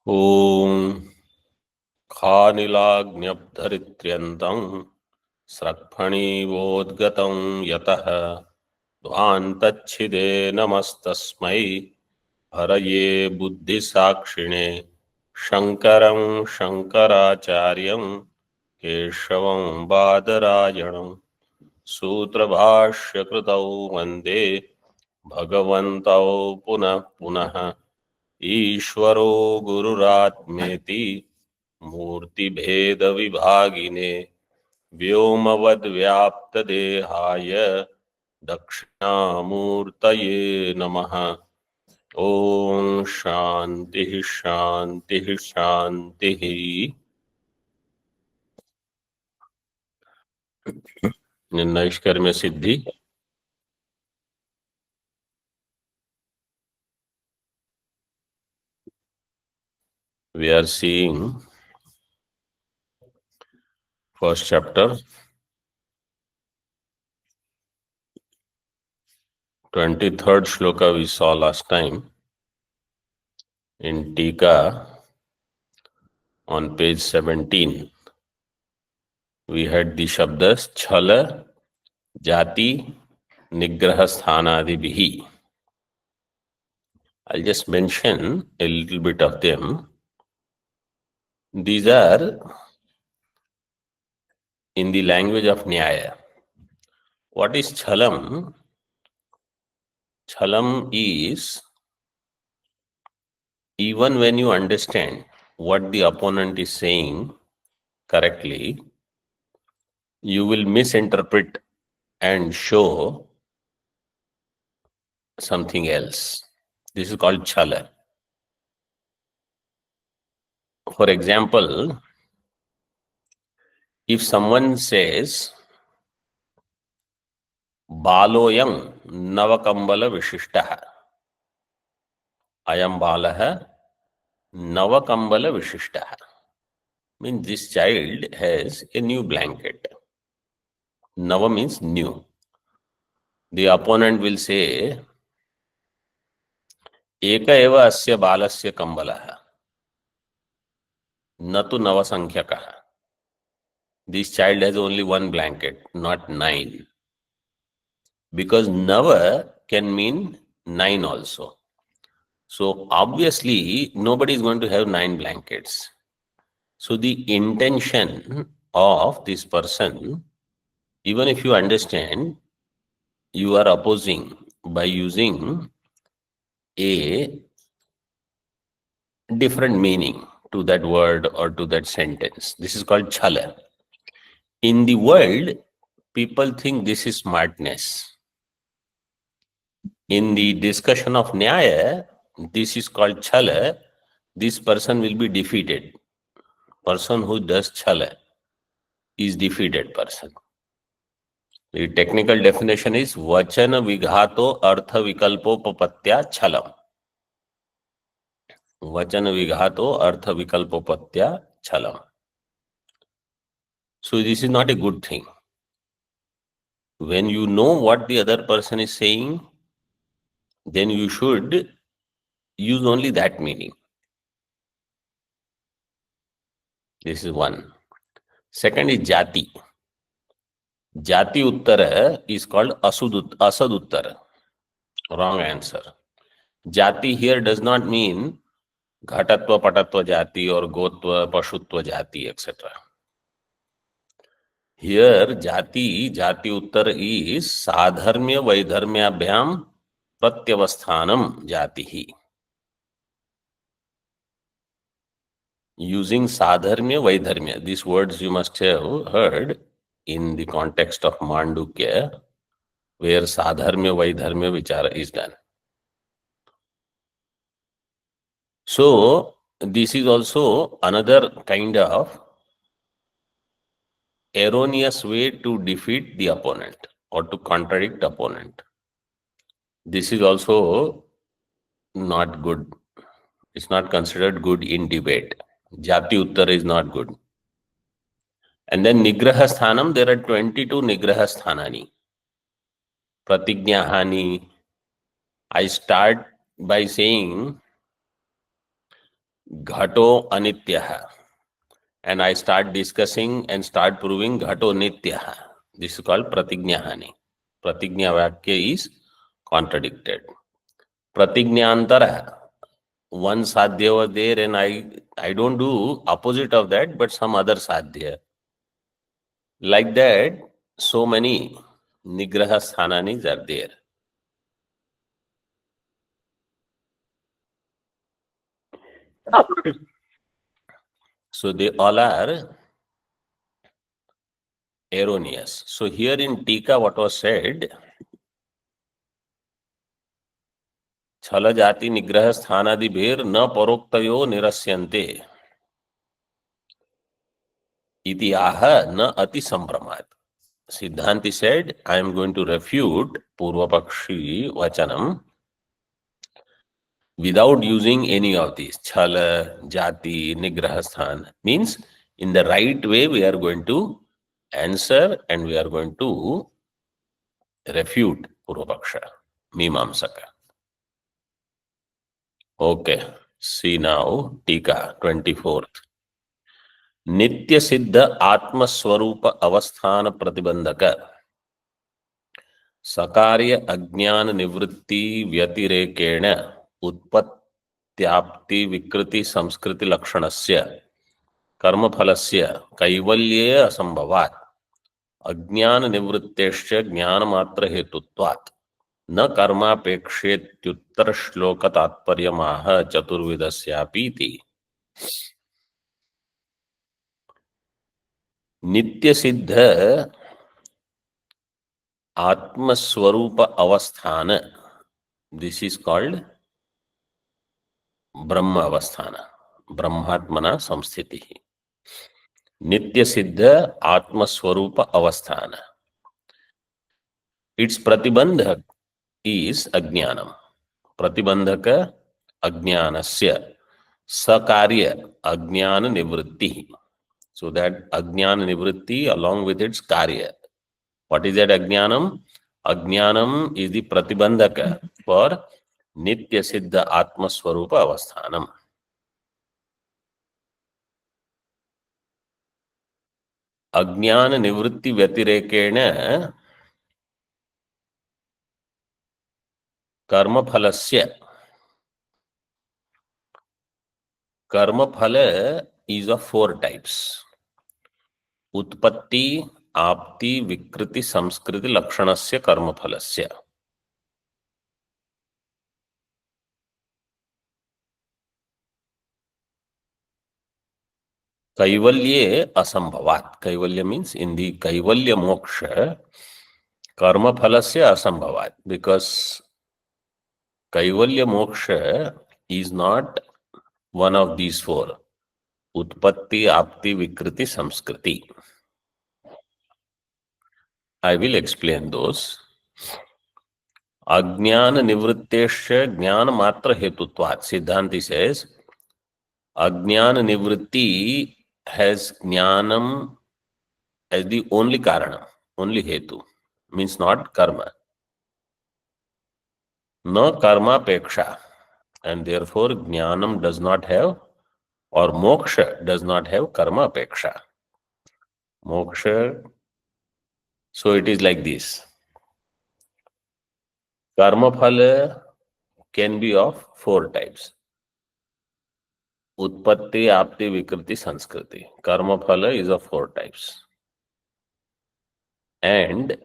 ॐ खानिलाग्न्यब्धरित्र्यन्तं स्रक्फणीवोद्गतं यतः ध्वान्तच्छिदे नमस्तस्मै हरये बुद्धिसाक्षिणे शङ्करं शङ्कराचार्यं केशवं बादरायणं सूत्रभाष्यकृतौ वन्दे भगवन्तौ पुनः पुनः ईश्वरो गुरुरात्मेति मूर्तिभेदविभागिने व्योमवद्व्याप्तदेहाय दक्षिणामूर्तये नमः। ओम शांति शांति शांति। नैष्कर्म्य सिद्धि we are seeing first chapter 23rd shloka we saw last time in Tika on page 17. We had the shabdas chala jati nigraha sthanadibihi. I'll just mention a little bit of them. These are in the language of Nyaya. What is chalam? Chalam is even when you understand what the opponent is saying correctly, you will misinterpret and show something else. This is called chala. For example, if someone says, Baloyam Navakambala Vishishtaha, Ayam Balaha Navakambala Vishishtaha, means this child has a new blanket. Nava means new. The opponent will say, Eka eva asya balasya kambalaha, natu navasankhyakaa. This child has only one blanket, not 9. Because nava can mean 9 also. So obviously, nobody is going to have 9 blankets. So the intention of this person, even if you understand, you are opposing by using a different meaning to that word or to that sentence. This is called chala. In the world, people think this is smartness. In the discussion of Nyaya, this is called chala. This person will be defeated. Person who does chala is defeated person. The technical definition is vachana vighato artha vikalpopapatya chalam. Vachana vighato artha vikalpopatya chalam. So this is not a good thing. When you know what the other person is saying, then you should use only that meaning. This is one. Second is jati. Jati uttara is called asad uttara. Wrong answer. Jati here does not mean ghatatva, patatva jati or gotva, pashutva jati, etc. Here jati uttar is sadharmya vaidharmyabhyam pratyavasthanam jatihi. Using sadharmya vaidharmya, these words you must have heard in the context of Mandukya, where sadharmya vaidharmya vichara is done. So this is also another kind of erroneous way to defeat the opponent or to contradict opponent. This is also not good. It's not considered good in debate. Jati Uttar is not good. And then Nigraha Sthanam, there are 22 Nigraha Sthanani. Pratignyahani. I start by saying Ghato anityah. And I start discussing and start proving Ghato nityah. This is called Pratignyahani. Pratignya Vakya is contradicted. Pratignyantarah. One sadhya was there and I don't do opposite of that, but some other sadhya. Like that, so many nigraha sthananis are there. So they all are erroneous. So here in Tika, what was said, छल जाति निग्रह स्थानादि भेर न परोक्तयो निरस्यन्ते इति आह न अति संभ्रमात्. Siddhanti said, I am going to refute Purvapakshi Vachanam without using any of these. Chala, Jati, Nigrahasthan. Means in the right way we are going to answer and we are going to refute Purvapaksha, Mimamsaka. Okay. See now, Tika 24th. नित्य सिद्ध आत्मस्वरूप अवस्थान प्रतिबंधक सकार्य अज्ञान निवृत्ति व्यतिरेकेण उत्पत्त्याप्ति विकृति संस्कृति लक्षणस्य कर्मफलस्य कैवल्ये असंभवात् अज्ञान निवृत्तेश्च ज्ञानमात्र हेतुत्वात् न कर्मापेक्षेत्युत्तर श्लोक तात्पर्यमाह चतुर्विधस्यापीति. नित्य सिद्ध आत्मस्वरूप अवस्थान, दिस इज कॉल्ड ब्रह्म अवस्थान, ब्रह्मात्मना संस्थिति. नित्य सिद्ध आत्मस्वरूप अवस्थान, इट्स प्रतिबंधक is अज्ञानम. प्रतिबंधक अज्ञानस्य, सकार्य अज्ञान निवृत्ति. So that अज्ञान निवृत्ति along with its कार्य. What is that Ajnanam? Ajnanam is the Pratibandhaka for Nitya Siddha Atma Swarupa Avasthanam. Ajnana Nivritti Vyatirekena Karma Phalasya. Karma Phala is of four types. Utpatti, Apti, Vikriti, Samskriti, Lakshanasya, Karma Phalasya. Kaivalye Asambhavat. Kaivalya means in the Kaivalya Moksha, Karma Phalasya Asambhavat. Because Kaivalya Moksha is not one of these four. Utpatti, Apti, Vikriti, Samskriti. I will explain those. Ajnana Nivrittesha Jnana Matra Hetutvat. Siddhanti says, Ajnana Nivritti has Jnanam as the only Karana, only Hetu. Means not Karma. No Karma Peksha. And therefore Jnanam does not have, or Moksha does not have Karma Peksha. Moksha, so it is like this. Karma Phala can be of four types. Utpatti, Apti, Vikriti, Sanskriti. Karma Phala is of four types. And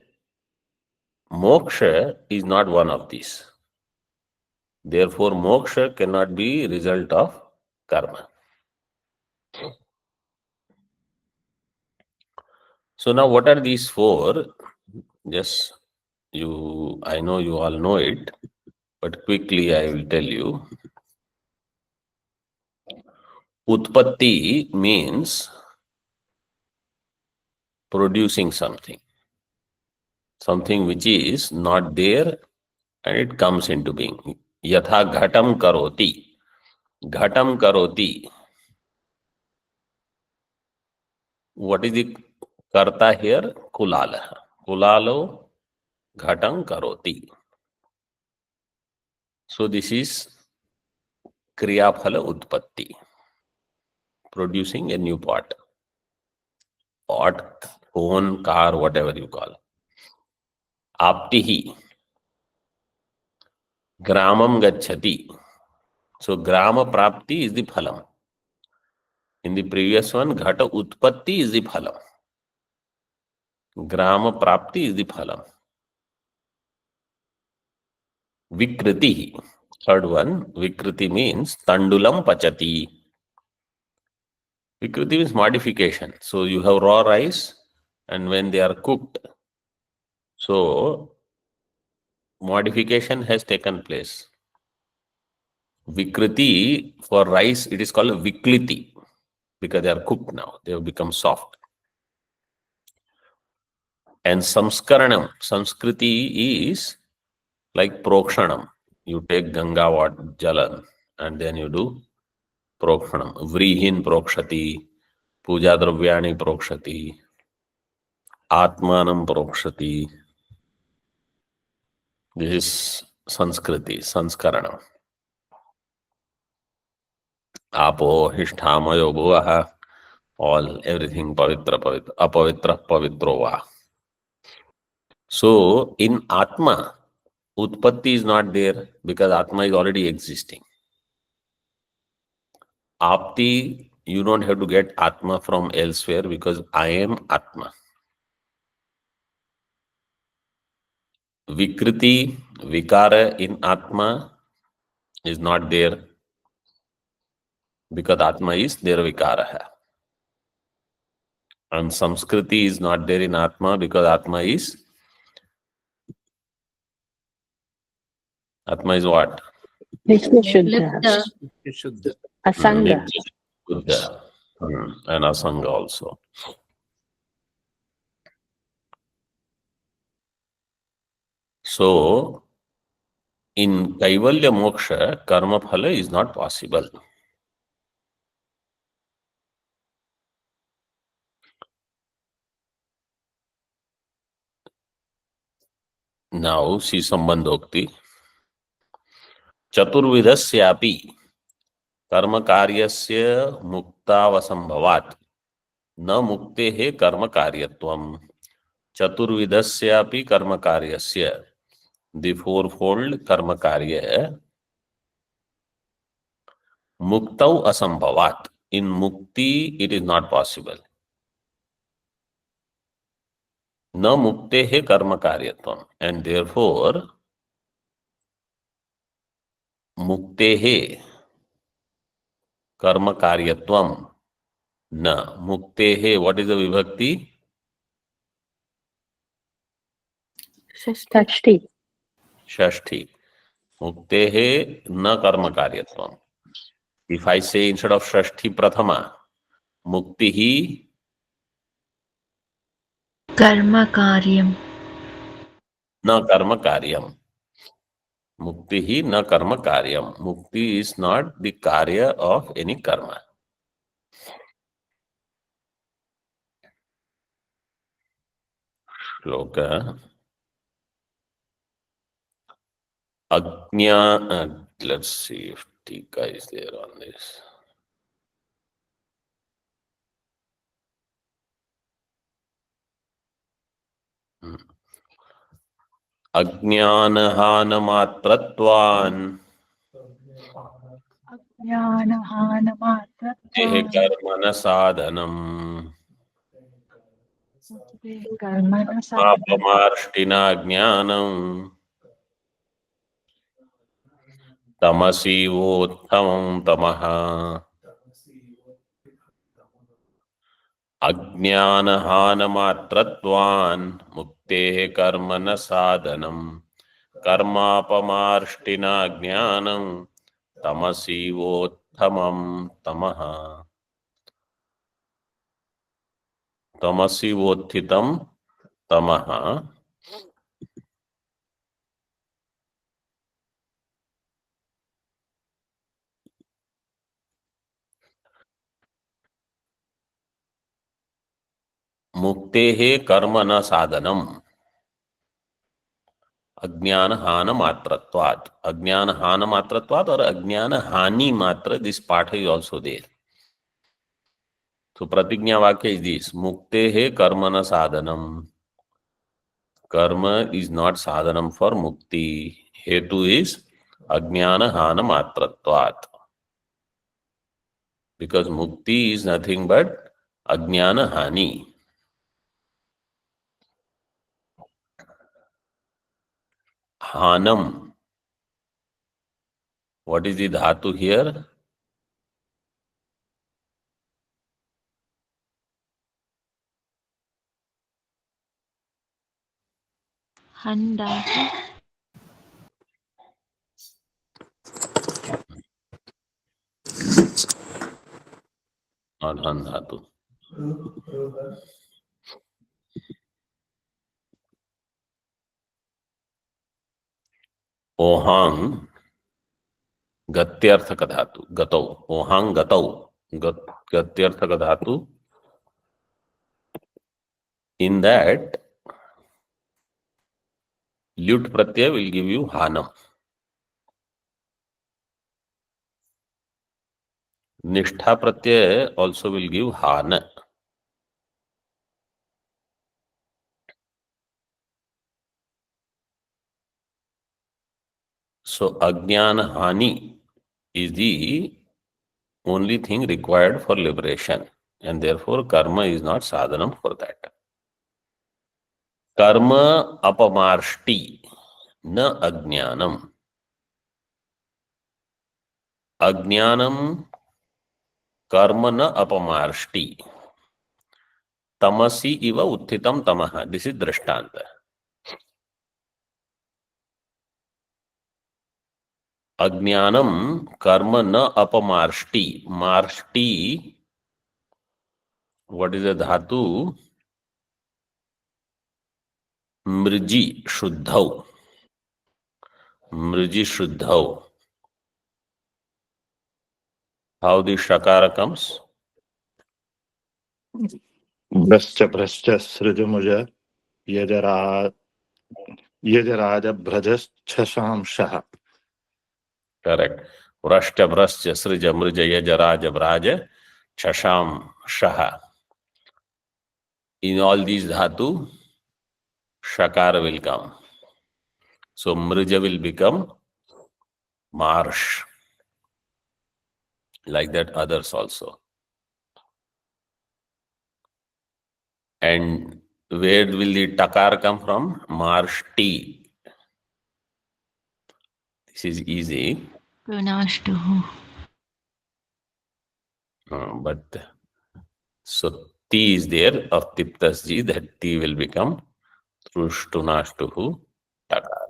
Moksha is not one of these. Therefore, Moksha cannot be result of Karma. So now what are these four? Just I know you all know it, but quickly I will tell you. Utpatti means producing something. Something which is not there and it comes into being. Yatha ghatam karoti. Ghatam karoti. What is the karta here? Kulala. Kulalo ghatam karoti. So this is Kriya Phala Utpatti. producing a new pot, phone, car, whatever you call. Aptihi, gramam gacchati. So grama prapti is the phalam. In the previous one, ghata utpatti is the phalam. Grama prapti is the phalam. Vikriti. Third one, Vikriti means tandulam pachati. Vikriti means modification. So you have raw rice, and when they are cooked, so modification has taken place. Vikriti for rice, it is called Vikliti because they are cooked now. They have become soft. And Samskaranam, Samskriti is like Prokshanam. You take Ganga water, Jalan, and then you do Prokshanam. Vrihin Prokshati, Puja Dravyani Prokshati, Atmanam Prokshati. This is Sanskriti, Sanskaranam. Apo, Hishtamayo, Bhuvaha, all, everything Pavitra, Pavitra, Apavitra, Pavitrova. So, in Atma, Utpatti is not there because Atma is already existing. Apti, you don't have to get Atma from elsewhere because I am Atma. Vikriti, Vikara in Atma is not there because Atma is Nirvikara. And Samskriti is not there in Atma because Atma is what? Nitya Shuddha. Asanga. Nitya and Asanga also. So, in Kaivalya Moksha, Karma Phala is not possible. Now, see Sambandhokti. Chaturvidasyapi कर्म कार्यस्य मुक्तावसंभवात् न मुक्तेः कर्म कार्यत्वम्. चतुर्विधस्यापि कर्म कार्यस्य, the fourfold कर्म कार्य मुक्तौ असंभवात्. In mukti it is not possible. न मुक्तेः कर्म कार्यत्वम्, and therefore मुक्तेः कर्म कार्यत्वम न मुक्तेः. What is the vibhakti? Shashti. Shashti. Muktehe na karma karyatvam. If I say instead of Shashti Prathama, Muktihi Karma karyam. na karma karyam. Muktihi na karma karyam. Mukti is not the karya of any karma. Shloka. Agnya, let's see if Tika is there on this. अज्ञानहानमात्रत्वान् देह कर्मण साधनम् अपमार्ष्टिना ज्ञानम् तमसीवोत्तमं तमः. अज्ञानहानमात्रत्वान् मुक्तेः कर्म न साधनम् कर्मापमार्ष्टिना ज्ञानं तमसीवोत्तमं तमः. तमसीवोत्थितं तमः. मुक्तेः कर्म न साधनम् अज्ञान हान मात्रत्वात्. अज्ञान हान मात्रत्वात् और अज्ञान हानि मात्र, दिस पाठ is also there. So Pratignya Vakya is this: Muktehe karmana sadhanam. Karma is not sadhanam for mukti. Hetu is ajnana hana matratvat. Because mukti is nothing but ajnana hani. Hanam. What is the dhatu here? Handatu. Not han dhatu. Ohang गत्यर्थक धातु गतौ ओहांग गतौ गत्यर्थक धातु in that ल्युट Pratyaya will give you hanam. निष्ठा प्रत्यय also will give hana. So ajnana hani is the only thing required for liberation, and therefore karma is not sadhanam for that. Karma apamarshti na ajnanam. Ajnanam karma na apamarshti. Tamasi iva uthitam tamaha. This is drishtanta. Ajnanam karma na apamarshti. Marshti, what is a dhatu? Mriji shuddhau. Mriji shuddhau. How the shakara comes? Brascha brascha srijumuja yajaraja brajas chasham shaha. Correct. Vrashta vrascha srija mrija yajaraja vraja chasham shaha. In all these dhatu, shakara will come. So mrija will become marsh. Like that others also. And where will the takar come from? Marshti. This is easy. Pranashtuhu. But so T is there of Tiptasji, that T will become Trushtunashtuhu takar.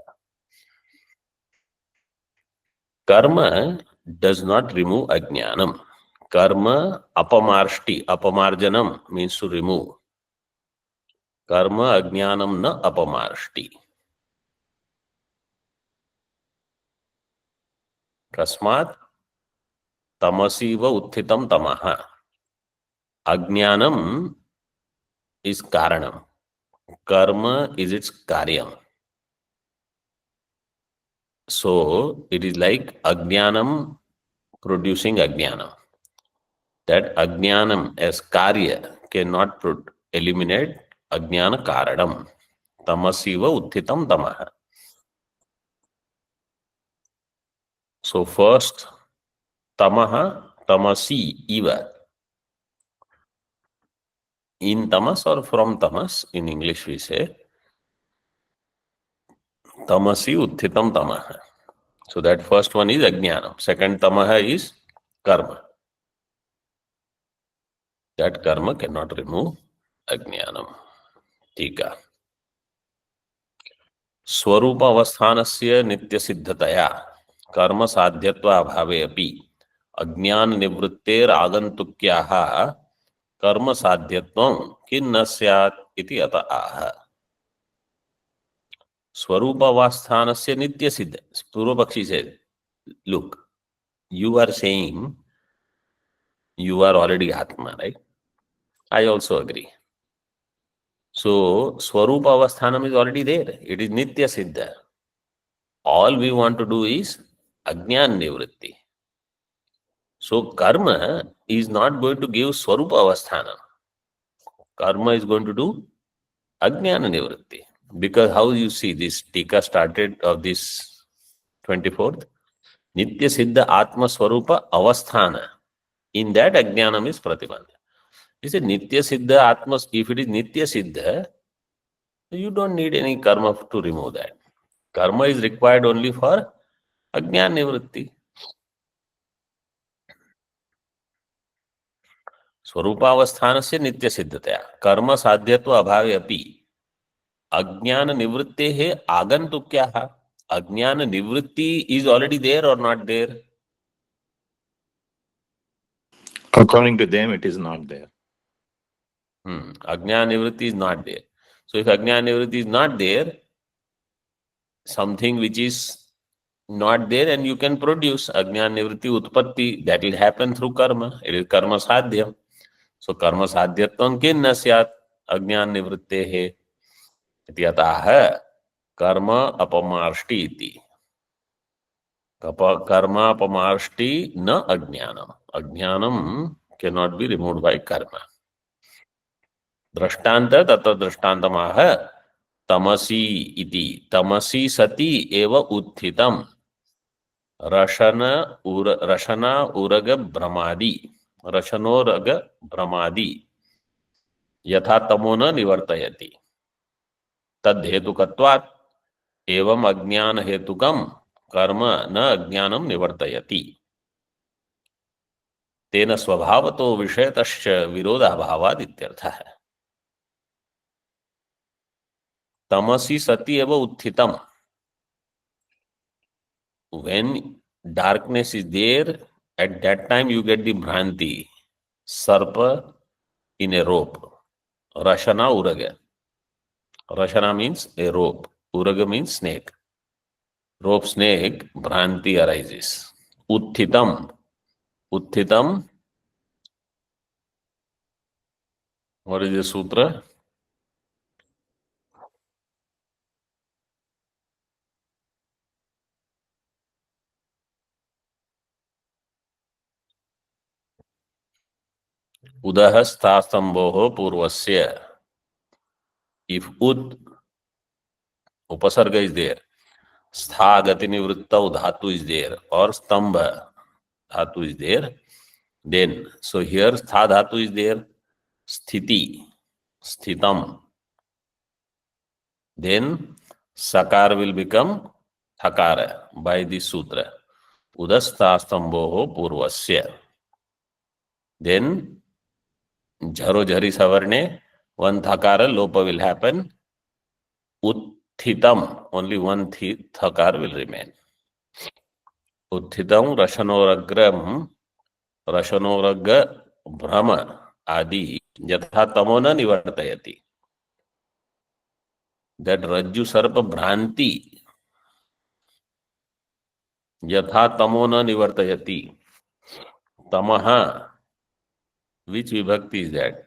Karma does not remove ajnanam. Karma apamarshti. Apamarjanam means to remove. Karma ajnanam na apamarshti. Kasmat tamasiva uthitam tamaha. Ajnanam is karanam. Karma is its karyam. So it is like ajnanam producing ajnanam. That ajnanam as karya cannot eliminate ajnana karanam. Tamasiva uthitam tamaha. So first, tamaha, tamasi, iva. In tamas or from tamas, in English we say, tamasi uthitam tamaha. So that first one is ajnanam. Second tamaha is karma. That karma cannot remove ajnanam. Tika. Swarupa avasthanasya nitya siddhataya कर्म साध्यत्वा भावे अपि अज्ञान निवृत्तेर आगंतुक्याः कर्म साध्यत्वं किन्न स्यात् इति अत आह. स्वरूपावस्थानस्य नित्य सिद्ध. पूर्व पक्षी said, look, you are saying you are already Atma, right? I also agree. So Swarupavasthanam is already there. It is Nitya Siddha. All we want to do is Ajnan Nivritti. So karma is not going to give swarupa avasthana. Karma is going to do ajnana nivritti. Because how you see this tika started of this 24th, nitya siddha atma swarupa avasthana. In that ajnanam is pratibandha. He said nitya siddha atma, if it is nitya siddha, you don't need any karma to remove that. Karma is required only for ajnana nivritti. स्वरूपावस्थानस्य नित्य सिद्धतया कर्म साध्यत्व अभावे अपि अज्ञान निवृत्तेः आगन्तुक्याः. अज्ञान निवृत्ति is already there or not there? According to them, it is not there. Ajnana nivritti is not there. So if ajnana nivritti is not there, something which is not there and you can produce ajnana nivritti utpatti, that will happen through karma. It is karma sadhyam. So कर्म साध्यत्वं किं न स्यात् अज्ञान निवृत्तेः इति अतः कर्म अपमार्ष्टि इति. कर्म अपमार्ष्टि न अज्ञानम. अज्ञानम cannot be removed by karma. दृष्टांत तत्र दृष्टान्तमाह तमसी इति. तमसी सति एव उत्थितम रशना उरग भ्रमादि. रशनोरग भ्रमादि यथा तमो न निवर्तयति तद्धेतुकत्वात् एवं अज्ञान हेतुकम कर्म न अज्ञानम निवर्तयति तेन स्वभावतो विषयतश्च विरोधाभावात् इत्यर्थः. तमसि सति एव उत्थितम. When darkness is there, at that time you get the bhranti, sarpa in a rope. Rashana uraga. Rashana means a rope. Uraga means snake. Rope snake, bhranti arises. Utthitam. Utthitam. What is the sutra? Udah sthastambho purvasya. If ud, upasarga is there, stha gati nivrittau dhatu is there, or stambha dhatu is there, then, so here stha dhatu is there, sthiti, sthitam. Then sakar will become thakara by this sutra. Udastastambho purvasya. Then jharo jhari savarne, one thakara lopa will happen. Utthitam, only one thakar will remain. Utthitam rashanoragram, rashanoraga brahma adi yatha tamona nivartayati. That rajju sarpa bhranti yatha tamona nivartayati. Tamaha, which vibhakti is that?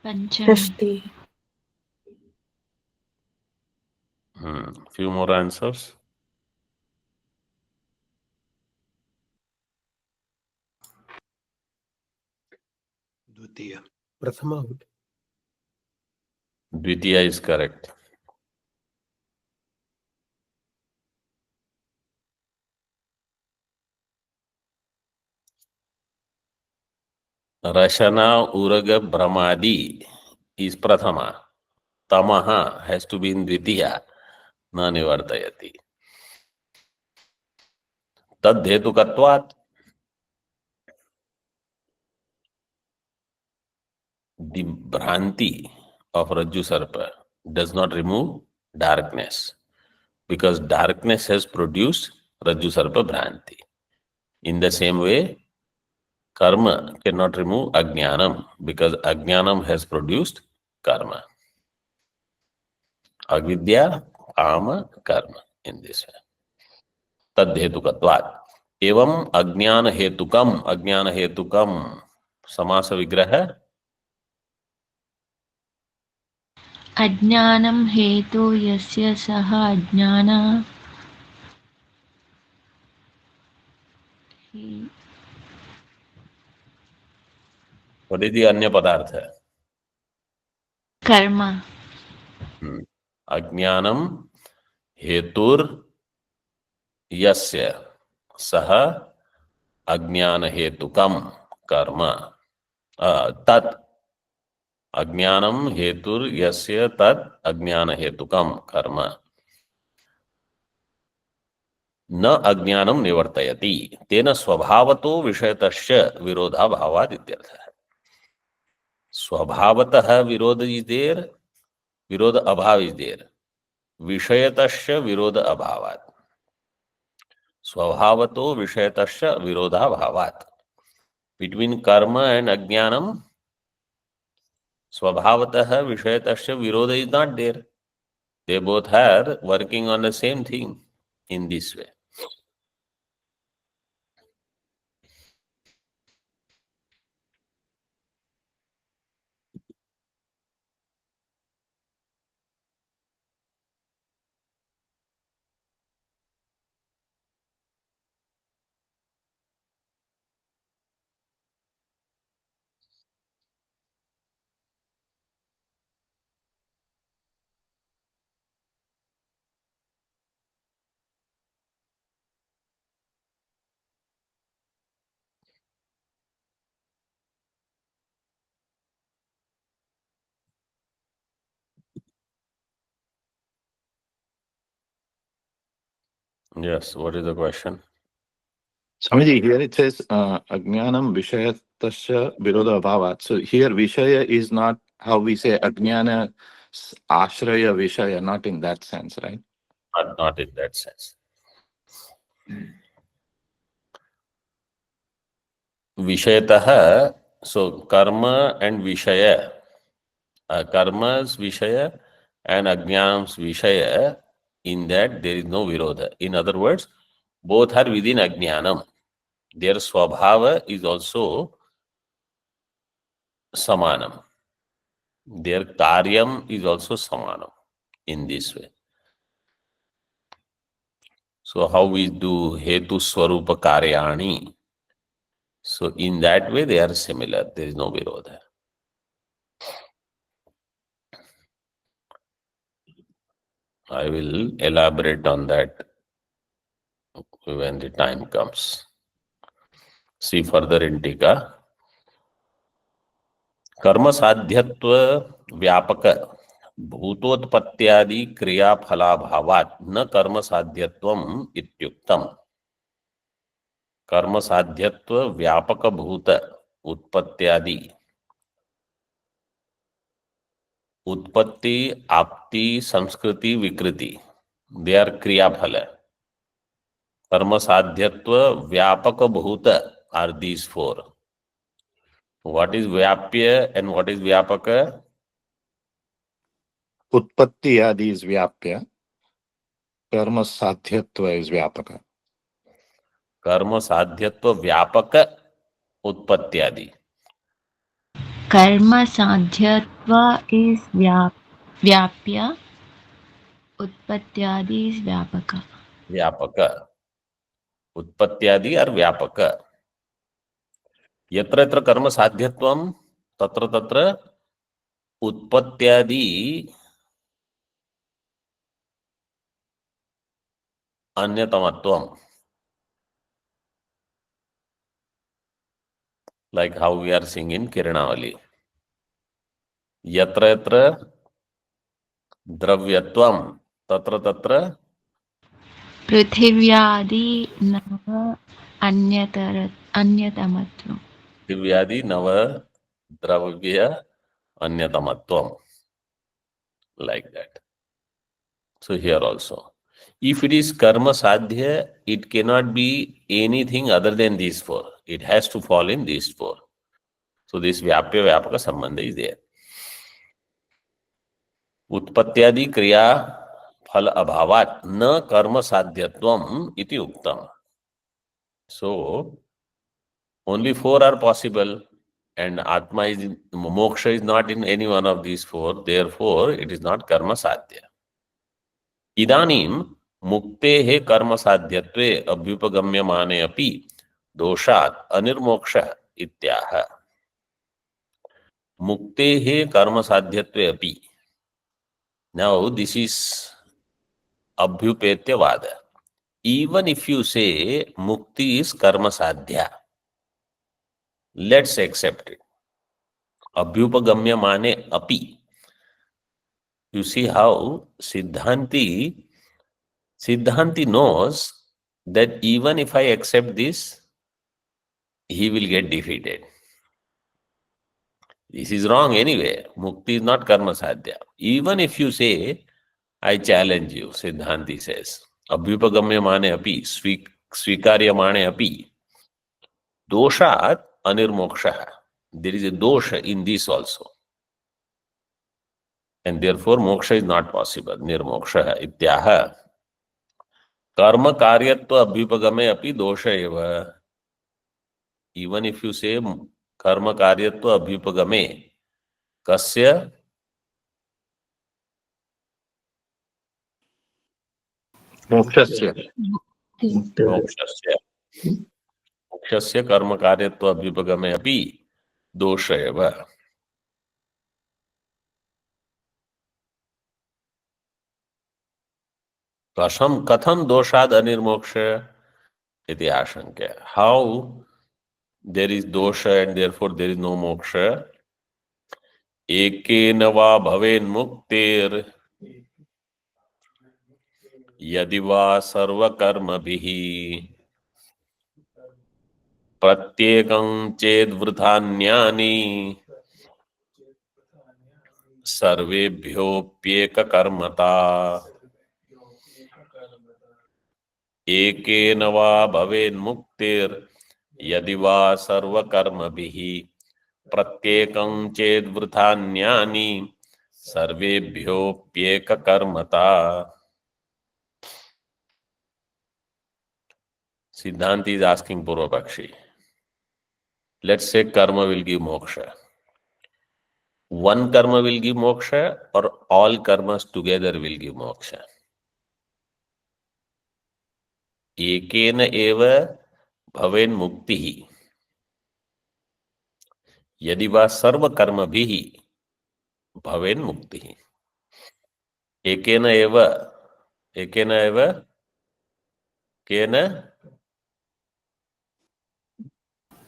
Panchami. Few more answers. Dvitiya. Prathama. Dvitiya is correct. Rashana uraga brahmadi is prathama. Tamaha has to be in dvitiya. Na nivartayati. Tad hetukatvat. The bhranti of Rajju Sarpa does not remove darkness, because darkness has produced Rajju Sarpa Bhranti. In the same way, karma cannot remove Ajnanam, because Ajnanam has produced karma. Avidya, kama, karma, in this way. Tad hetukatvat. Evam ajnana hetukam, समास विग्रह अज्ञानं हेतु यस्य सः अज्ञानः what is the अन्य पदार्थ है? कर्म अज्ञानम हेतुर यस्य सह अज्ञान हेतुकम कर्म तत् अज्ञानम हेतुर यस्य तत् अज्ञान हेतुकम कर्म न अज्ञानम निवर्तयति तेन स्वभावतो विषयतश्च विरोधाभावात् इत्यर्थः। स्वभावतः विरोध इज देयर, विरोध अभाव इज देयर, विषयतश्च विरोध अभावात्, स्वभावतो विषयतश्च विरोधाभावात्। बिटवीन कर्म एंड अज्ञानम स्वभावतः विषयतश्च विरोध is not there, they both are working on the same thing in this way. Yes, what is the question? Swamiji, here it says Ajnanam Vishayatasya Virodha Bhavat. So here Vishaya is not how we say Ajnana Ashraya Vishaya, not in that sense, right? Not in that sense. Vishayatah, so karma and Vishaya, karma's Vishaya and Ajnanam's Vishaya, in that there is no virodha. In other words, both are within Ajnanam. Their swabhava is also samanam. Their karyam is also samanam in this way. So how we do hetu swarupa karyani? So in that way they are similar. There is no virodha. I will elaborate on that when the time comes. See further in Tika. कर्म साध्यत्व व्यापक भूतोत्पत्त्यादि क्रिया फलाभावात् न कर्म साध्यत्वम इत्युक्तम। कर्म साध्यत्व व्यापक भूत उत्पत्त्यादि, उत्पत्ति आपत्ति संस्कृति विकृति, दे आर क्रियाफल। कर्म साध्यत्व व्यापक भूत are these four. What is Vyapya and what is Vyapaka? Utpatti Adi is Vyapya. Karma Sadhyatva is Vyapaka. Karma Sadhyatva Vyapaka Utpatyadi. Karma sadhyatva is vyapya, utpatyadi is vyapaka. Vyapaka. Utpatyadi or Vyapaka. Yatra yatra karma sadhyatvam tatra tatra utpatyadi anyatamatvam. Like how we are singing in Kiranavali. Yatra yatra dravyatvam tatra tatra पृथिव्यादि नव अन्यतमत्वम्. दिव्यादि नव द्रव्य anyatamatvam. Like that. So here also, if it is karma sadhya, it cannot be anything other than these four. It has to fall in these four. So this vyapya vyapaka sambandha is there. Utpatyadi kriya phal abhavat na karma sadhyatvam iti uktam. So only four are possible. and Atma is moksha is not in any one of these four. Therefore, it is not karma sadhya. Idanim muktehe karma sadhyatve abhyupagamyamane api doshat anirmoksha ityaha. Muktehe karma sadhyatve api. Now this is abhyupetyavada. Even if you say mukti is karma sadhya, let's accept it. Abhyupagamyamane api. You see how Siddhanti knows that even if I accept this, he will get defeated. This is wrong anyway. Mukti is not karma sadhya. Even if you say, I challenge you, Siddhanti says, abhyupagamyamane api, swikaryamane api, doshat anirmoksha. There is a dosha in this also. And therefore, moksha is not possible. Nirmoksha ityaha. Karma karyatva abhyupagame api dosha eva. Even if you say karma karyatva abhyupagame, kasya Mokshasya. mokshasya. Mokshasya karma karyatva abhyupagame api dosha eva. Katham doshad anirmoksha iti ashankya. How there is dosha and therefore there is no moksha? Ekena va bhaven muktir yadi va sarva karma bhihi pratyekam ched vrthanyani sarvebhyopyeka karmata. Ekena va bhaven muktir yadi va sarva karma bhihi pratyekam ched vrthanyani sarvebhyopyeka karmata. Siddhanti is asking Purvapakshi. Let's say karma will give moksha. One karma will give moksha or all karmas together will give moksha? Ekena eva bhaven muktihi yadi va sarva karma bhihi bhaven muktihi. Ekena eva kena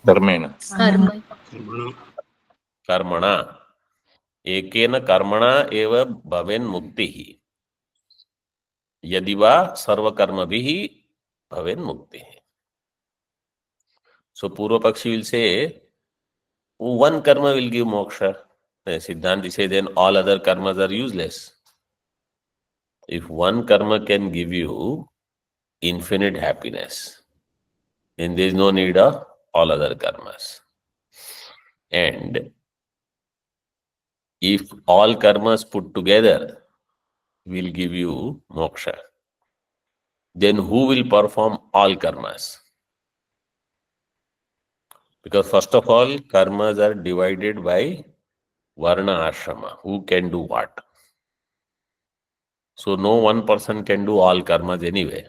Dharmena. karmana. Ekena karmana eva bhaven muktihi yadi va sarva karma bhihi bhaven muktihi. So Purvapakshi will say one karma will give moksha. Siddhanti say then all other karmas are useless. If one karma can give you infinite happiness, then there is no need of all other karmas. And if all karmas put together will give you moksha, then who will perform all karmas? Because first of all, karmas are divided by varna ashrama. Who can do what? So no one person can do all karmas anyway.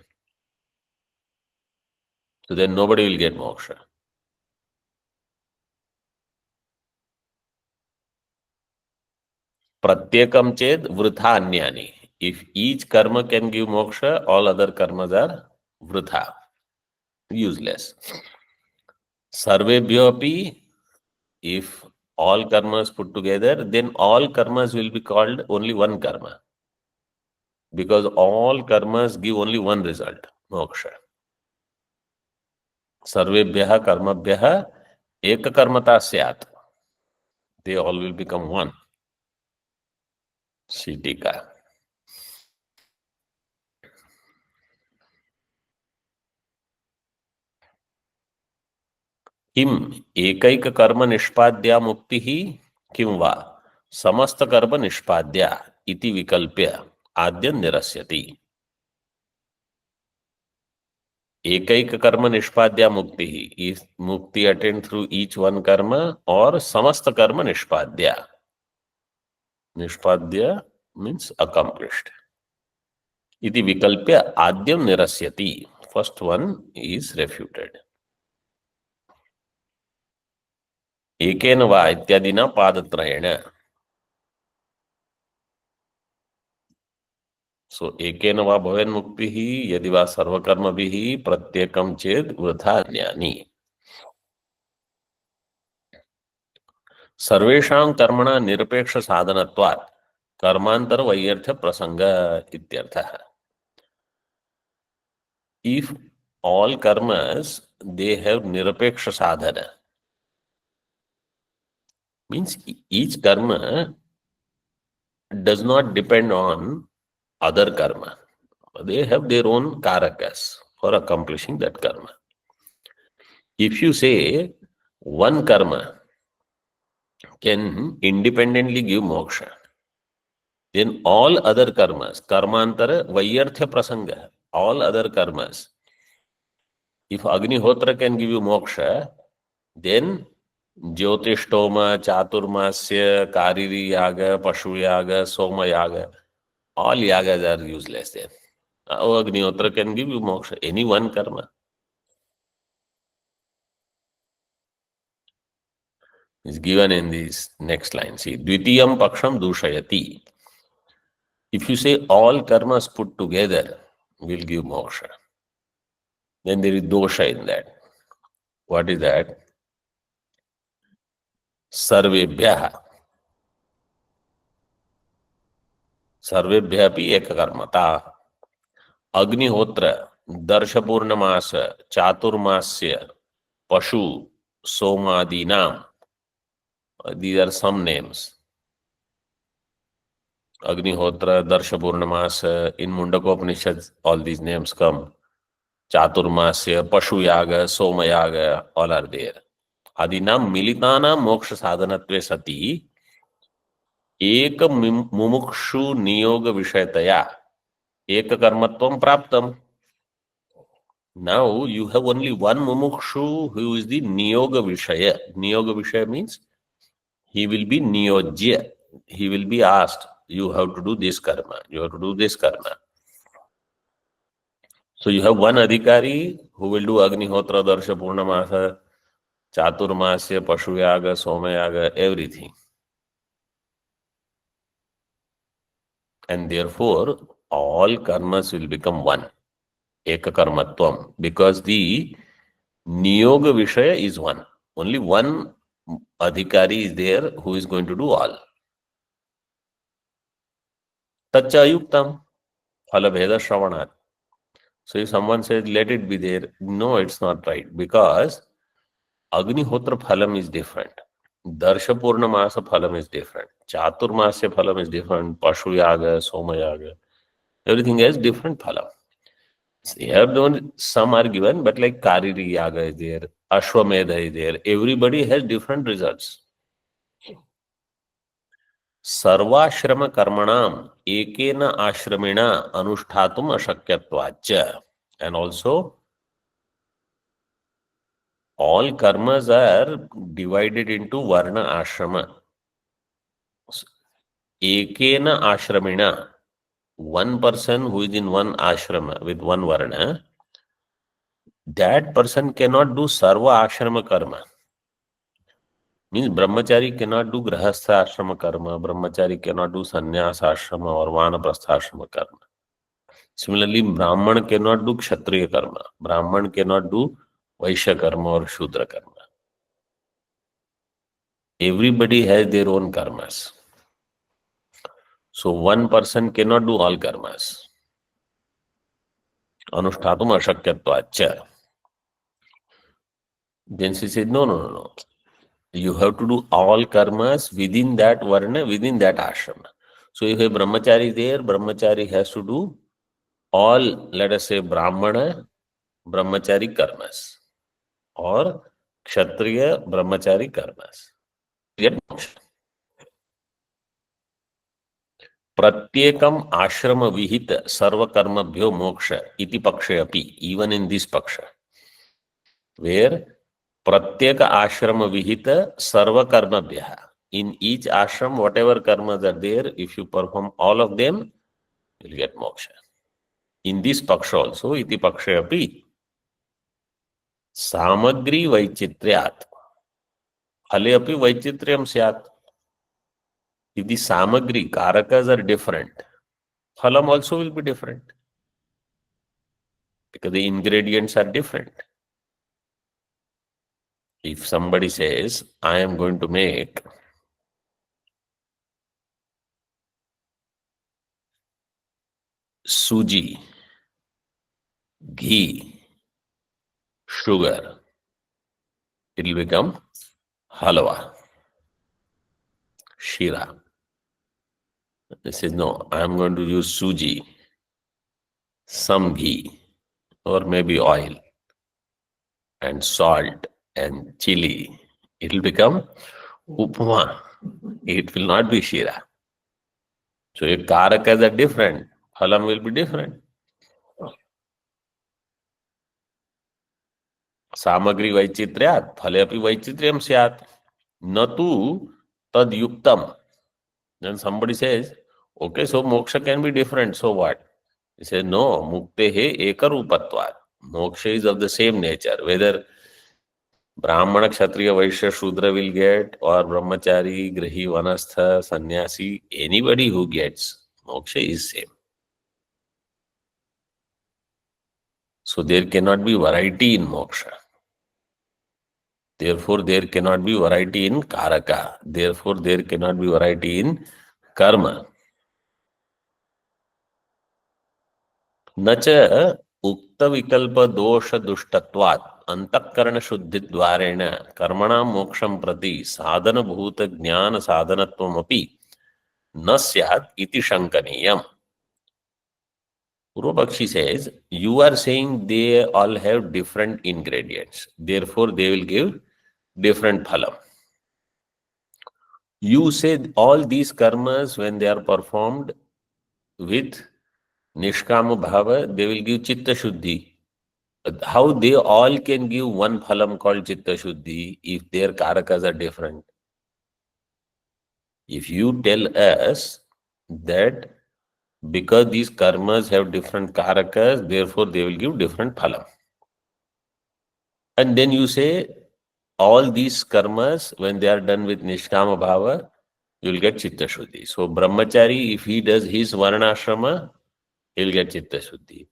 So then nobody will get moksha. Pratyekam ched vrutha anyani. If each karma can give moksha, all other karmas are vrutha, useless. Sarvebhyo api, if all karmas put together, then all karmas will be called only one karma. Because all karmas give only one result, moksha. Sarvebhyaha karmabhyaha eka karmata syat. They all will become one. Siddhika. Kim ekaika karma nishpadya muktihi kim va samasta karma nishpadya iti vikalpya adyan nirasyati. एकैक कर्म निष्पाद्या मुक्ति ही, मुक्ति attend through each one कर्म, और समस्त कर्म निष्पाद्या, निष्पाद्य means accomplished इति विकल्प्य आद्यम निरस्यति, first one is refuted. एकेन वा इत्यादिना पादत्रयेण, सो एकेन वा भवेन् मुक्तिः यदि वा सर्वकर्मभिः प्रत्येकं चेत् वृथा ज्ञानी। सर्वेषां कर्मणा निरपेक्ष साधनत्वात् कर्मांतर वैयर्थ्य प्रसंग इत्यर्थः। If all karmas they have nirapeksh sadhana, means each karma does not depend on other karma. They have their own karakas for accomplishing that karma. If you say one karma can independently give moksha, then all other karmas, karmantara vaiyarthya prasanga, all other karmas, if Agnihotra can give you moksha, then Jyotishtoma, Chaturmasya, Kariri Yaga, Pashu Yaga, Soma Yaga, all yagas are useless then. Agnihotra can give you moksha, any one karma. Is given in this next line. See, Dvitiyam Paksham Dushayati. If you say all karmas put together will give moksha, then there is dosha in that. What is that? Sarvebhyaha. सर्वेभ्यः अपि एककर्मता। अग्निहोत्र, दर्श पूर्णमास, चातुर्मास्य, पशु, सोमादीनाम, these are some names. Agnihotra, Darsha Purnamasa, in Mundakopanishad, all these names come. Chaturmasya, Pashu Yaga, Soma Yaga, all are there. Adinam militana moksha sadhanatve sati, eka mumukshu niyoga vishayataya, eka karmatvam praptam. Now you have only one mumukshu who is the niyoga vishaya. Niyoga vishaya means he will be niyojya. He will be asked, you have to do this karma, you have to do this karma. So you have one adhikari who will do Agnihotra, Darsha, Purnamasa, Chaturmasya, Pashuyaga, Somayaga, everything. And therefore, all karmas will become one, Eka Karmatvam, because the Niyoga Vishaya is one. Only one adhikari is there who is going to do all. Tacha Yuktam, Phalabheda Shravanat. So if someone says, let it be there, no, it's not right, because Agnihotra Phalam is different. Darsha Purnamasa Phalam is different. Chaturmasya Phalam is different. Pashu Yaga, Soma Yaga. Everything has different Phalam. Some are given, but like Kariri Yaga is there, Ashwamedha is there. Everybody has different results. Sarvashrama Karmanam Ekena Ashramena Anushtatum Ashakyatvacha. And also, all karmas are divided into Varna Ashrama. Ekena Ashramena. One person who is in one ashrama with one Varna, that person cannot do Sarva Ashrama Karma. Means Brahmachari cannot do Grahastha Ashrama Karma, Brahmachari cannot do Sannyasa Ashrama or Vanaprastha Ashrama Karma. Similarly, Brahman cannot do Kshatriya Karma, Brahman cannot do Vaishya Karma or Shudra Karma. Everybody has their own karmas. So one person cannot do all karmas. Anushtatum ashakyatvacha. Then she said, no. You have to do all karmas within that varna, within that ashrama. So if a brahmachari is there, brahmachari has to do all, let us say, brahmana, brahmachari karmas. Or kshatriya, brahmachari karmas. प्रत्येकम आश्रम विहित सर्वकर्मभ्यो मोक्ष इति पक्षे अपि, even in this paksha, where pratyeka ashram vihita sarva karmabhyah, in each ashram whatever karmas are there, if you perform all of them, you will get moksha. In this paksha also, iti pakshe api samagri vaichitriat phale api vaichitriam syat. If the samagri karakas are different, phalam also will be different because the ingredients are different. If somebody says, I am going to make suji, ghee, sugar, it will become halwa, shira. He says, no, I am going to use suji, some ghee, or maybe oil, and salt, and chili. It will become upma. It will not be shira. So if karakas are different, phalam will be different. Samagri vaichitriat, phale api vaichitriam syat. Natu tad yuktam. Then somebody says, okay, so moksha can be different, so what? He says, no, muktehe ekarupatvat. Moksha is of the same nature. Whether Brahmana, Kshatriya, Vaishya, Shudra will get, or Brahmachari, Grahi, Vanastha, Sannyasi, anybody who gets, moksha is same. So there cannot be variety in moksha. Therefore, there cannot be variety in karaka. Therefore, there cannot be variety in karma. Nacha ukta vikalpa dosha dushtatvat antakarana shuddhi dvarena karmana moksham prati sadhana bhuta jnana sadhanatvam api na syat iti shankaniyam. Purvapakshi says, you are saying they all have different ingredients. Therefore, they will give different phalam. You say all these karmas, when they are performed with Nishkama Bhava, they will give Chitta Shuddhi. How they all can give one phalam called Chitta Shuddhi if their karakas are different? If you tell us that because these karmas have different karakas, therefore they will give different phalam. And then you say all these karmas, when they are done with Nishkama Bhava, you will get Chitta Shuddhi. So Brahmachari, if he does his Varnashrama, he will get Chitta Shuddhi.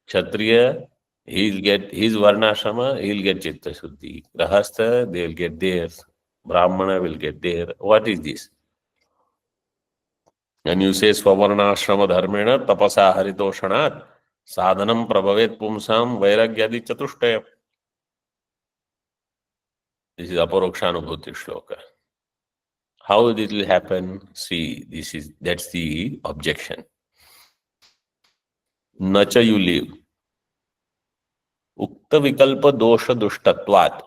Kshatriya, he will get his Varnashrama, he will get Chitta Shuddhi. Grahastha, they will get theirs. Brahmana will get theirs. What is this? And you say Swavarnashrama Dharmena Tapasa Haritoshanat Sadhanam Prabhavet Pumsam Vairagyadi Chatushtaya. This is Aparokshanubhuti Shloka. How this will happen? See, that's the objection. Nacha you leave. Ukta vikalpa dosha dushtatvat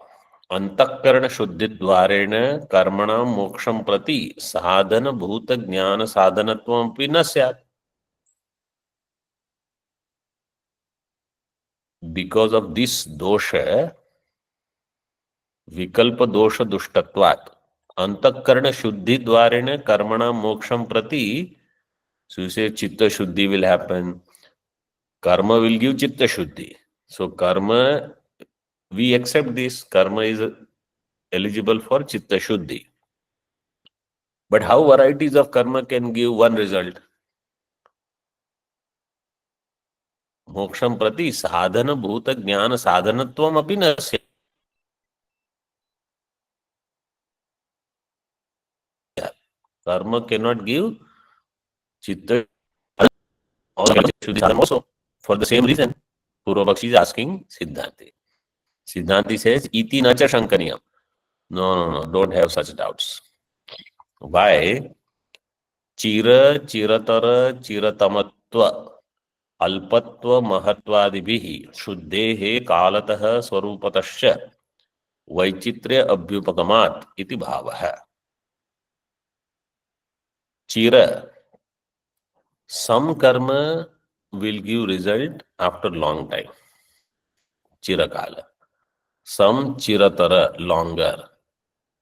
antakarana shuddhi dvarena karmana moksham prati sadhana bhuta jnana sadhanatvam api na syat. Because of this dosha, vikalpa dosha dushtatvat antakarana shuddhi dvarena karmana moksham prati, so you say chitta shuddhi will happen. Karma will give chitta shuddhi. So karma, we accept this. Karma is eligible for chitta shuddhi. But how varieties of karma can give one result? Moksham prati sadhana bhuta jnana sadhanatvam api na syat. Karma cannot give chitta shuddhi also. For the same reason, Purvapakshi is asking Siddhanti. Siddhanti says, iti nacha shankaniyam. No, don't have such doubts. Why? Chira, chiratara, chiratamatva, alpatva, mahattvadibihi, shuddhehe, kalatah, swarupatasya, vaichitrya abhyupagamat, iti bhavaha. Chira, Some karma will give result after long time, chirakala. Some chiratara, longer.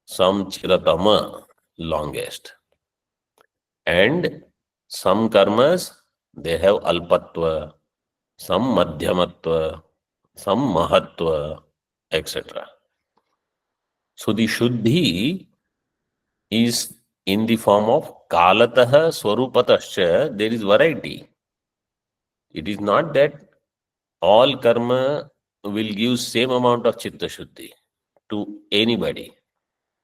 Some chiratama, longest. And some karmas, they have alpatva, some madhyamatva, some mahatva, etc. So the shuddhi is in the form of kalatah swarupatascha. There is variety. It is not that all karma will give same amount of chitta shuddhi to anybody.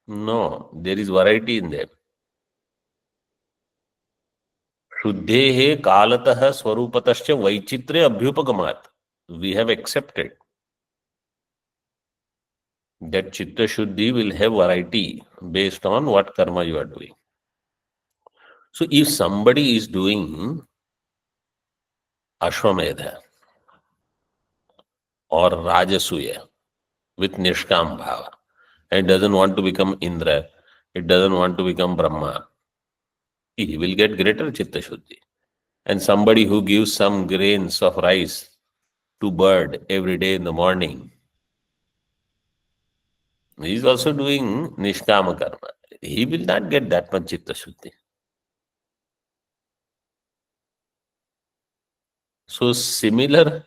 No, there is variety in them. Shuddhehe kalatah swarupatascha vaichitre abhyupagamat. We have accepted that chitta shuddhi will have variety based on what karma you are doing. So if somebody is doing Ashwamedha or Rajasuya with Nishkam Bhava and doesn't want to become Indra, it doesn't want to become Brahma, he will get greater Chitta Shuddhi. And somebody who gives some grains of rice to bird every day in the morning, he is also doing Nishkama Karma. He will not get that much Chitta Shuddhi. So similar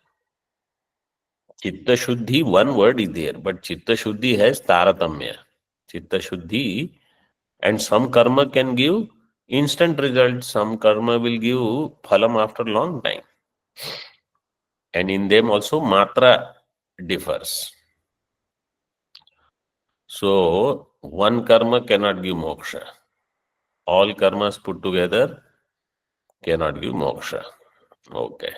Chitta Shuddhi, one word is there, but Chitta Shuddhi has Taratamya. Chitta Shuddhi, and some karma can give instant result, some karma will give phalam after long time. And in them also matra differs. So one karma cannot give moksha. All karmas put together cannot give moksha. Okay.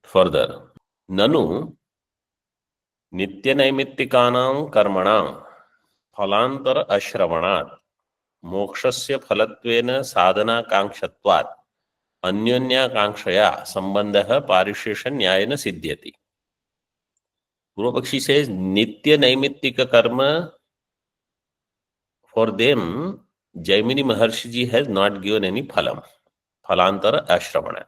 Further, nanu nitya naimittikanam karmanam phalantar ashravanat मोक्षस्य फलत्वेन साधना कांक्षत्वात् अन्योन्याकांक्षया संबंधः पारिशेष न्यायेन सिद्ध्यति. Purvapakshi says nitya naimittika karma, for them Jaimini Maharshiji has not given any phalam, phalantara ashravana.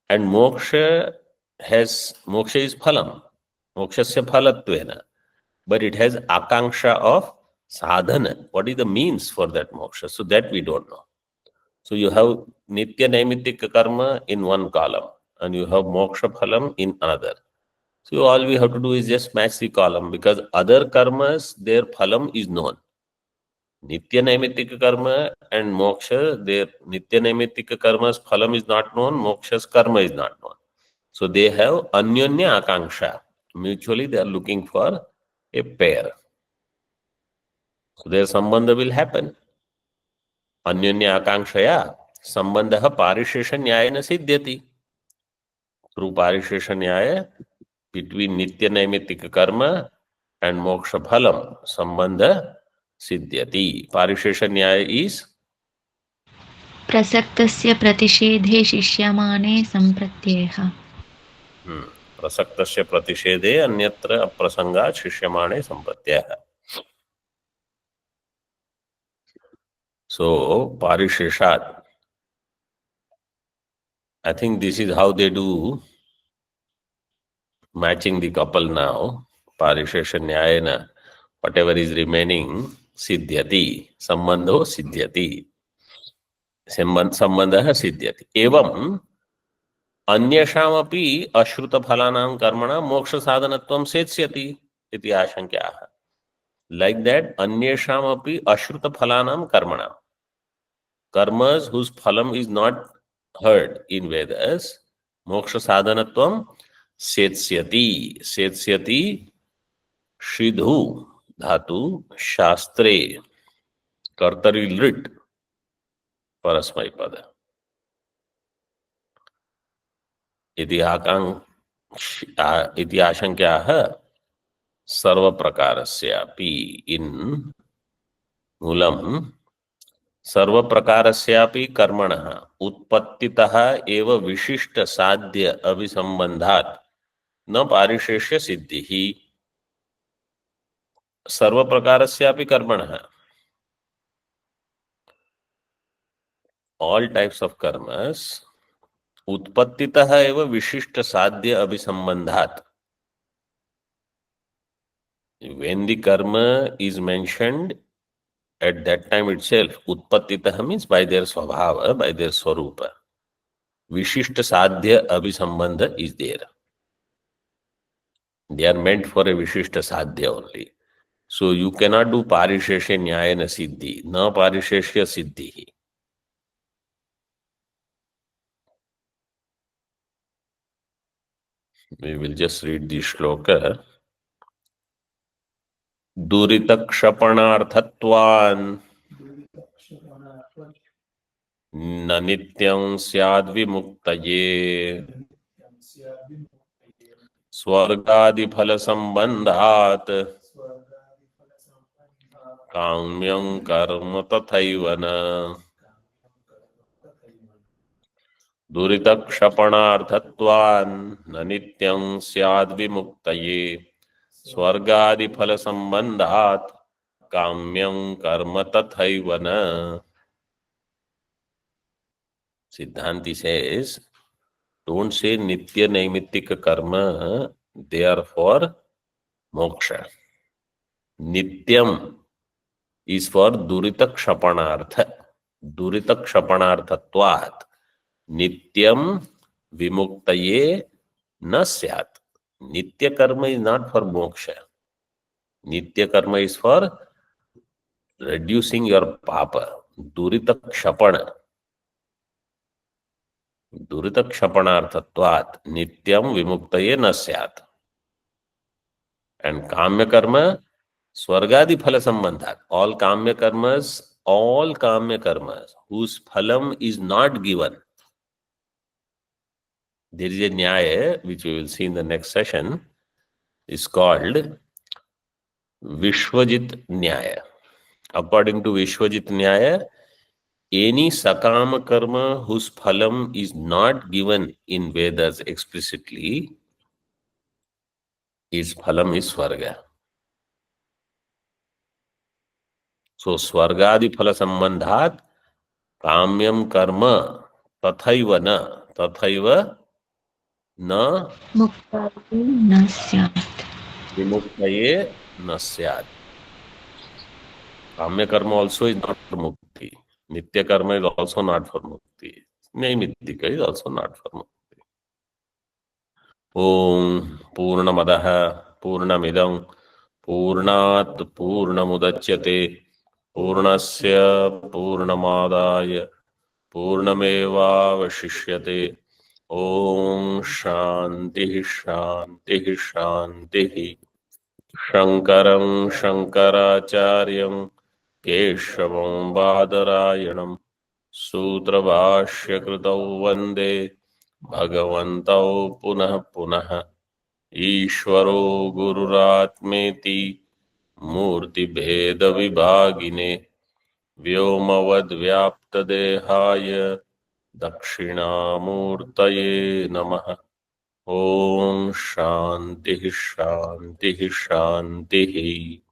And moksha is phalam, mokshasya phalatvena, but it has akanksha of sadhana. What is the means for that moksha? So that we don't know. So you have nitya naimittika karma in one column and you have moksha phalam in another. So all we have to do is just match the column, because other karmas, their phalam is known. Nitya naimittika karma and moksha, their nitya naimittika karma's phalam is not known, moksha's karma is not known. So they have anyonya akanksha. Mutually they are looking for a pair. So their sambandha will happen. Anyonya akankshaya sambandha parishesha nyayena siddhyati. Through parishesha nyaya, between nitya naimittika karma and moksha phalam, sambandha siddhyati. Parishesha nyaya is प्रसक्तस्य प्रतिषेधे शिष्यमाणे सम्प्रत्ययः. प्रसक्तस्य प्रतिषेधे अन्यत्र अप्रसंगात् शिष्यमाणे सम्प्रत्ययः. So parisheshat, I think this is how they do matching the couple now. Parishesha nyayena, whatever is remaining, siddhyati, sambandho siddhyati, sambandha siddhyati. Evam अन्येषामपि अश्रुतफलानां कर्मणां मोक्ष साधनत्वं सेत्स्यति इति आशंक्याः. Like that, अन्येषामपि अश्रुतफलानां कर्मणां, karmas whose phalam is not heard in Vedas, moksha sadhanatvam setsyati. Setsyati shridhu dhatu shastre kartari lit parasmai pada. इति आशंक्याः सर्वप्रकारस्यापि in मूलम् सर्वप्रकारस्यापि कर्मणः उत्पत्तितः एव विशिष्ट साध्य अभिसंबंधात् न पारिशेष्य सिद्धिः. सर्वप्रकारस्यापि कर्मणः, all types of karmas utpattitah eva vishishta sadhya abhisambandhat. When the karma is mentioned, at that time itself, utpattitah means by their swabhava, by their swarupa. Vishishta sadhya abhisambandha is there. They are meant for a vishishta sadhya only. So you cannot do parisheshya nyayana siddhi, na parisheshya siddhi. We will just read the shloka. Duritakshapanarthatvan न नित्यं स्याद् विमुक्तये स्वर्गादिफल संबंधात् काम्यं कर्म तथैव न दुरितक्षपणार्थत्वान् न नित्यं स्याद् विमुक्तये स्वर्गादिफल संबंधात् काम्यं कर्म तथैव न. Siddhanti says, don't say nitya naimittika karma, they are for moksha. Nityam is for durita kshapanartha. Durita kshapanarthatvat. Nityam vimuktaye na syat. Nitya karma is not for moksha. Nitya karma is for reducing your papa. Durita kshapana. Durita kshapanarthatvat nityam vimuktaye na syat. And kamya karma, swargadi phala sambandhat. All kamya karmas whose phalam is not given. There is a nyaya which we will see in the next session. Is called Vishwajit Nyaya. According to Vishwajit Nyaya, any sakama karma whose phalam is not given in Vedas explicitly, his phalam is swarga. So swargadi phala sambandhat kamyam karma tathaiva na मुक्ताये न स्यात्. vimuktaye na syad. Kamya karma also is not for mukti. Nitya karma is also not for mukti. Naimittika is also not for mukti. Om Purnamadaha Purnamidam Purnat Purnamudachyate Purnasya Purnamadaya Purnameva Vashishyate. Om Shanti Shanti Shanti. Shankaram Shankaracharyam Keshavam Badarayanam Sutrabhashya Kritau Vande Bhagavantau Punah Punah Ishvaro Gururatmeti Murti Bheda Vibhagine Vyomavad Vyapta Dehaya Dakshinamurtaye Namaha. Om Shanti Shanti Shanti.